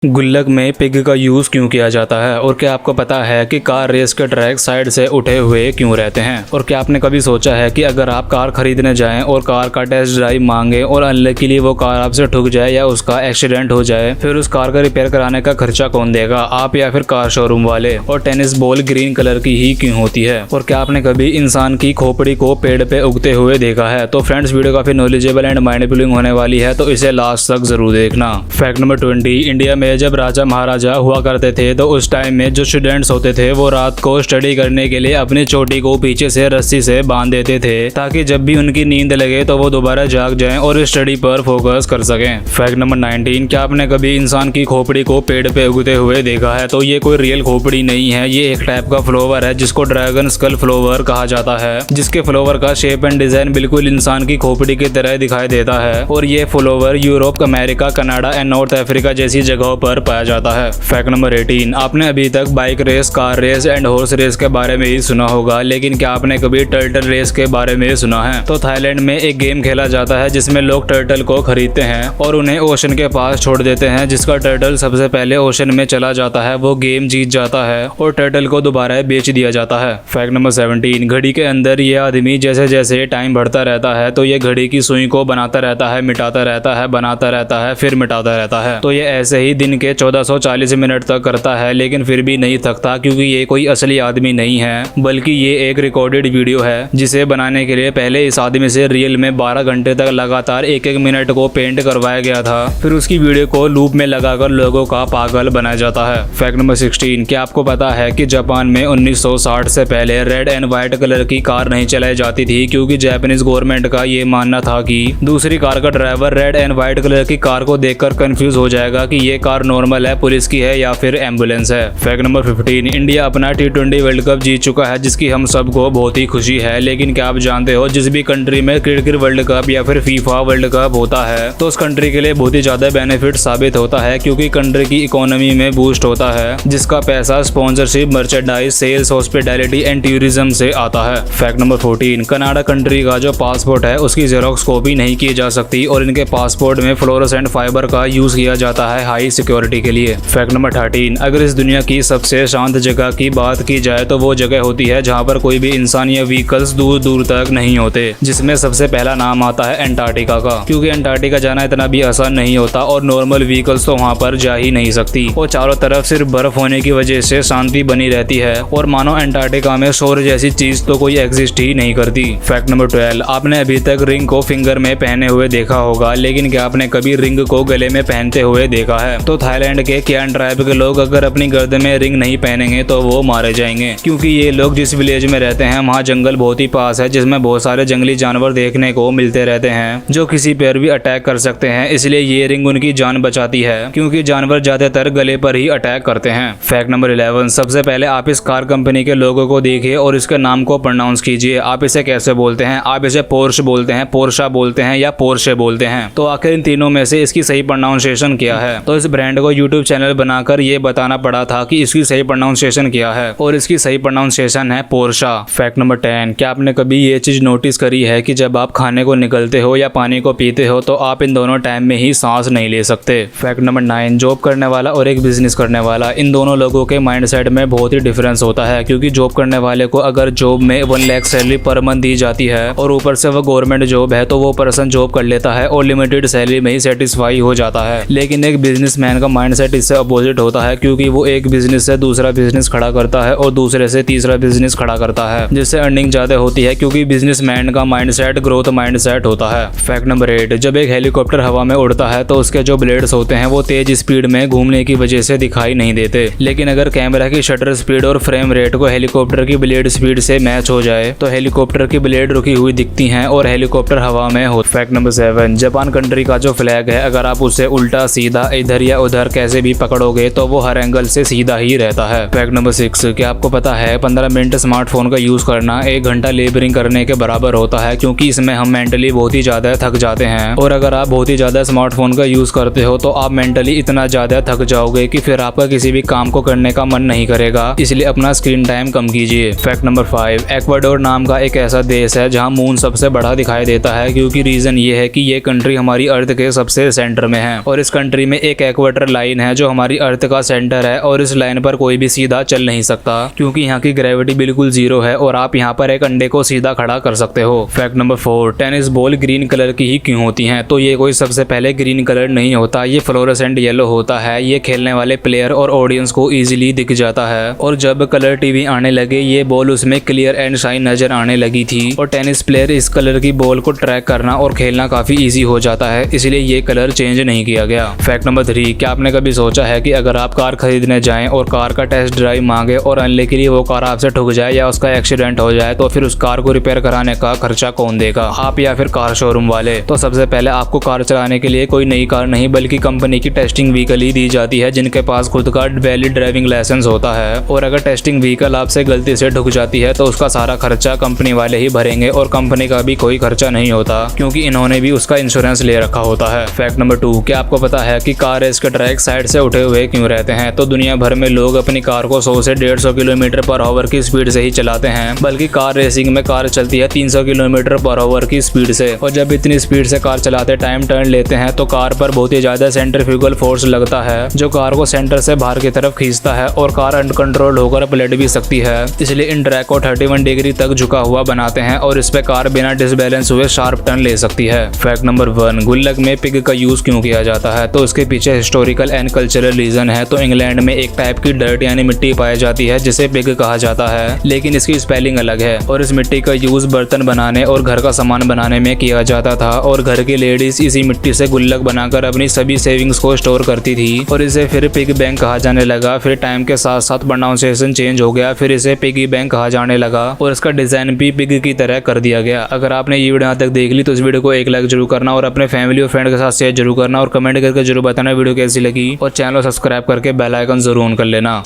गुल्लक में पिग का यूज क्यों किया जाता है और क्या आपको पता है कि कार रेस के ट्रैक साइड से उठे हुए क्यों रहते हैं। और क्या आपने कभी सोचा है कि अगर आप कार खरीदने जाएं और कार का टेस्ट ड्राइव मांगे और अनलकीली वो कार आपसे ठुक जाए या उसका एक्सीडेंट हो जाए, फिर उस कार का रिपेयर कराने का खर्चा कौन देगा, आप या फिर कार शोरूम वाले। और टेनिस बॉल ग्रीन कलर की ही क्यों होती है। और क्या आपने कभी इंसान की खोपड़ी को पेड़ पे उगते हुए देखा है। तो फ्रेंड्स, वीडियो काफी नॉलेजेबल एंड माइंड ब्लोइंग होने वाली है, तो इसे लास्ट तक जरूर देखना। फैक्ट नंबर 20, इंडिया में जब राजा महाराजा हुआ करते थे तो उस टाइम में जो स्टूडेंट्स होते थे वो रात को स्टडी करने के लिए अपनी चोटी को पीछे से रस्सी से बांध देते थे, ताकि जब भी उनकी नींद लगे तो वो दोबारा जाग जाएं और स्टडी पर फोकस कर सकें। फैक्ट नंबर 19, क्या आपने कभी इंसान की खोपड़ी को पेड़ पे उगते हुए देखा है। तो ये कोई रियल खोपड़ी नहीं है, ये एक टाइप का फ्लावर है जिसको ड्रैगन स्कल फ्लावर कहा जाता है, जिसके फ्लावर का शेप एंड डिजाइन बिल्कुल इंसान की खोपड़ी की तरह दिखाई देता है। और ये flower Europe, America, Canada and north Africa जैसी जगहों पर पाया जाता है। फैक्ट नंबर 18, आपने अभी तक bike race, car race and horse race के बारे में ही सुना होगा, लेकिन क्या आपने कभी टर्टल रेस के बारे में सुना है। तो थाईलैंड में एक गेम खेला जाता है जिसमें लोग टर्टल को खरीदते हैं और उन्हें ओशन के पास छोड़ देते हैं। जिसका टर्टल सबसे पहले ओशन में चला जाता है वो गेम जीत जाता है और टर्टल को दोबारा बेच दिया जाता है। फैक्ट नंबर 17, घड़ी के अंदर ये आदमी जैसे जैसे टाइम बढ़ता रहता है तो ये घड़ी की सुई को बनाता रहता है, मिटाता रहता है, बनाता रहता है, फिर मिटाता रहता है। तो ये ऐसे ही दिन के 1440 मिनट तक करता है, लेकिन फिर भी नहीं थकता, क्योंकि ये कोई असली आदमी नहीं है, बल्कि ये एक रिकॉर्डेड वीडियो है जिसे बनाने के लिए पहले इस आदमी से रियल में 12 घंटे तक लगातार एक एक मिनट को पेंट करवाया गया था। फिर उसकी वीडियो को लूप में लगाकर लोगों का पागल बनाया जाता है। फैक्ट नंबर 16, क्या आपको पता है कि जापान में 1960 से पहले रेड एंड व्हाइट कलर की कार नहीं चलाई जाती थी, क्योंकि जापानीज गवर्नमेंट का ये मानना था कि दूसरी कार का driver red and white colour की कार को देखकर कंफ्यूज हो जाएगा कि ये कार नॉर्मल है, पुलिस की है या फिर एम्बुलेंस है। फैक्ट नंबर 15, इंडिया अपना T20 वर्ल्ड कप जीत चुका है, जिसकी हम सबको बहुत ही खुशी है। लेकिन क्या आप जानते हो, जिस भी कंट्री में क्रिकेट वर्ल्ड कप या फिर फीफा वर्ल्ड कप होता है तो उस कंट्री के लिए बहुत ही ज्यादा बेनिफिट साबित होता है, क्योंकि कंट्री की इकोनॉमी में बूस्ट होता है, जिसका पैसा sponsorship, merchandise, sales, hospitality and tourism से आता है। फैक्ट नंबर 14, कनाडा कंट्री का जो पासपोर्ट है उसकी जेरोक्स कॉपी नहीं की जा सकती और इनके पासपोर्ट में फ्लोरोसेंट फाइबर का यूज किया जाता है हाई सिक्योरिटी के लिए। फैक्ट नंबर 13, अगर इस दुनिया की सबसे शांत जगह की बात की जाए तो वो जगह होती है जहाँ पर कोई भी इंसान या व्हीकल्स दूर दूर तक नहीं होते, जिसमें सबसे पहला नाम आता है एंटार्क्टिका का, क्योंकि एंटार्क्टिका जाना इतना भी आसान नहीं होता और नॉर्मल व्हीकल्स तो वहाँ पर जा ही नहीं सकती और चारों तरफ सिर्फ बर्फ होने की वजह से शांति बनी रहती है और मानो एंटार्क्टिका में शोर जैसी चीज तो कोई एग्जिस्ट ही नहीं करती। फैक्ट नंबर 12, आपने अभी तक रिंग को फिंगर में पहने हुए देखा होगा, लेकिन क्या आपने कभी रिंग को गले में पहनते हुए देखा है। तो थाईलैंड के कियान ट्राइब के लोग अगर अपनी गर्दन में रिंग नहीं पहनेंगे तो वो मारे जाएंगे, क्योंकि ये लोग जिस विलेज में रहते हैं वहाँ जंगल बहुत ही पास है, जिसमें बहुत सारे जंगली जानवर देखने को मिलते रहते हैं जो किसी पर भी अटैक कर सकते हैं। इसलिए ये रिंग उनकी जान बचाती है, क्योंकि जानवर ज्यादातर गले पर ही अटैक करते हैं। फैक्ट नंबर 11, सबसे पहले आप इस कार कंपनी के लोगों को देखिए और इसके नाम को प्रोनाउंस कीजिए। आप इसे कैसे बोलते हैं। आप इसे पोर्श बोलते हैं, पोर्शा बोलते हैं या पोर्शे बोलते हैं। तो आखिर इन तीनों में से इसकी सही प्रोनाउंसिएशन क्या है। तो इस ब्रांड को यूट्यूब चैनल बनाकर ये बताना पड़ा था कि इसकी सही प्रोनाउंसिएशन क्या है, और इसकी सही प्रोनाउंसिएशन है पोर्शा। फैक्ट नंबर 10, क्या आपने कभी ये चीज नोटिस करी है कि जब आप खाने को निकलते हो या पानी को पीते हो तो आप इन दोनों टाइम में ही सांस नहीं ले सकते। फैक्ट नंबर 9, जॉब करने वाला और एक बिजनेस करने वाला, इन दोनों लोगों के माइंडसेट में बहुत ही डिफरेंस होता है, क्योंकि जॉब करने वाले को अगर जॉब में 1 लाख सैलरी पर मंथ दी जाती है और ऊपर से वो गवर्नमेंट जॉब है तो वो पर्सन जॉब कर लेता है और लिमिटेड सैलरी में ही सेटिस्फाई हो जाता है। लेकिन एक बिजनेसमैन का माइंडसेट इससे अपोजिट होता है, क्योंकि वो एक बिजनेस से दूसरा बिजनेस खड़ा करता है और दूसरे से तीसरा बिजनेस खड़ा करता है, जिससे अर्निंग ज्यादा होती है, क्योंकि बिजनेसमैन का माइंडसेट ग्रोथ माइंडसेट होता है। फैक्ट नंबर 8, जब एक हेलीकॉप्टर हवा में उड़ता है तो उसके जो ब्लेड्स होते हैं वो तेज स्पीड में घूमने की वजह से दिखाई नहीं देते, लेकिन अगर कैमरा की शटर स्पीड और फ्रेम रेट को हेलीकॉप्टर की ब्लेड स्पीड से मैच हो जाए तो हेलीकॉप्टर की ब्लेड रुकी हुई दिखती हैं और हेलीकॉप्टर हवा में हो। फैक्ट नंबर 7, जापान कंट्री का जो फ्लैग है अगर आप उसे उल्टा सीधा इधर या उधर कैसे भी पकड़ोगे तो वो हर एंगल से सीधा ही रहता है। फैक्ट नंबर 6, क्या आपको पता है 15 मिनट स्मार्टफोन का यूज करना 1 घंटा लेबरिंग करने के बराबर होता है, क्योंकि इसमें हम मेंटली बहुत ही ज्यादा थक जाते हैं। और अगर आप बहुत ही ज्यादा स्मार्टफोन का यूज करते हो तो आप मेंटली इतना ज्यादा थक जाओगे कि फिर आपका किसी भी काम को करने का मन नहीं करेगा, इसलिए अपना स्क्रीन टाइम कम कीजिए। फैक्ट नंबर 5, एक्वाडोर नाम का एक ऐसा देश है जहां मून सबसे बड़ा दिखाई देता है, क्योंकि रीजन ये है कि ये कंट्री हमारी अर्थ के सबसे सेंटर में है और इस कंट्री में एक एक्वाडोर इक्वेटर लाइन है जो हमारी अर्थ का सेंटर है और इस लाइन पर कोई भी सीधा चल नहीं सकता क्योंकि यहाँ की ग्रेविटी बिल्कुल जीरो है और आप यहाँ पर एक अंडे को सीधा खड़ा कर सकते हो। Fact number 4, tennis ball green colour की ही क्यों होती हैं? तो ये कोई सबसे पहले ग्रीन कलर नहीं होता, ये फ्लोरोसेंट येलो होता है। ये खेलने वाले प्लेयर और ऑडियंस को इजीली दिख जाता है और जब कलर टीवी आने लगे ये बॉल उसमें क्लियर एंड शाइन नजर आने लगी थी और टेनिस प्लेयर इस कलर की बॉल को ट्रैक करना और खेलना काफी इजी हो जाता है, इसलिए ये कलर चेंज नहीं किया गया। फैक्ट नंबर 3, क्या आपने कभी सोचा है कि अगर आप कार खरीदने जाएं और कार का टेस्ट ड्राइव मांगे और अनलकीली वो कार आपसे ठुक जाए या उसका एक्सीडेंट हो जाए तो फिर उस कार को रिपेयर कराने का खर्चा कौन देगा, आप या फिर कार शोरूम वाले? तो सबसे पहले आपको कार चलाने के लिए कोई नई कार नहीं बल्कि कंपनी की टेस्टिंग व्हीकल ही दी जाती है जिनके पास खुद का वैलिड ड्राइविंग लाइसेंस होता है और अगर टेस्टिंग व्हीकल आपसे गलती से ठुक जाती है तो उसका सारा खर्चा कंपनी वाले ही भरेंगे और कंपनी का भी कोई खर्चा नहीं होता क्योंकि इन्होंने भी उसका इंश्योरेंस ले रखा होता है। फैक्ट नंबर 2, क्या आपको पता है कि कार रेस के ट्रैक साइड से उठे हुए क्यों रहते हैं? तो दुनिया भर में लोग अपनी कार को 100 से 150 किलोमीटर पर आवर की स्पीड से ही चलाते हैं, बल्कि कार रेसिंग में कार चलती है 300 किलोमीटर पर आवर की स्पीड से और जब इतनी स्पीड से कार चलाते टाइम टर्न लेते हैं तो कार पर बहुत ही ज्यादा सेंट्रीफ्यूगल फोर्स लगता है जो कार को सेंटर से बाहर की तरफ खींचता है और कार अनकंट्रोल्ड होकर पलट भी सकती है, इसलिए इन ट्रैक को 31 डिग्री तक झुका हुआ बनाते हैं और इस पे कार बिना डिसबैलेंस हुए शार्प टर्न ले सकती है। फैक्ट नंबर 1, गुल्लक में पिग का यूज क्यों किया जाता है? तो इसके पीछे हिस्टोरिकल एंड कल्चरल रीजन है। तो इंग्लैंड में एक टाइप की डर्ट यानी मिट्टी पाई जाती है जिसे पिग कहा जाता है, लेकिन इसकी स्पेलिंग अलग है और इस मिट्टी का यूज बर्तन बनाने और घर का सामान बनाने में किया जाता था और घर की लेडीज इसी मिट्टी से गुल्लक बनाकर अपनी सभी सेविंग्स को स्टोर करती थी और इसे फिर पिग बैंक कहा जाने लगा। फिर टाइम के साथ साथ प्रोनाउंसिएशन चेंज हो गया, फिर इसे पिगी बैंक कहा जाने लगा और इसका डिजाइन भी पिग की तरह कर दिया गया। अगर आपने ये वीडियो यहाँ तक देख ली तो इस वीडियो को एक लाइक जरूर करना और अपने फैमिली और फ्रेंड के साथ शेयर जरूर करना और कमेंट करके जरूर बताना वीडियो कैसी लगी और चैनल सब्सक्राइब करके बेल आइकन जरूर ऑन कर लेना।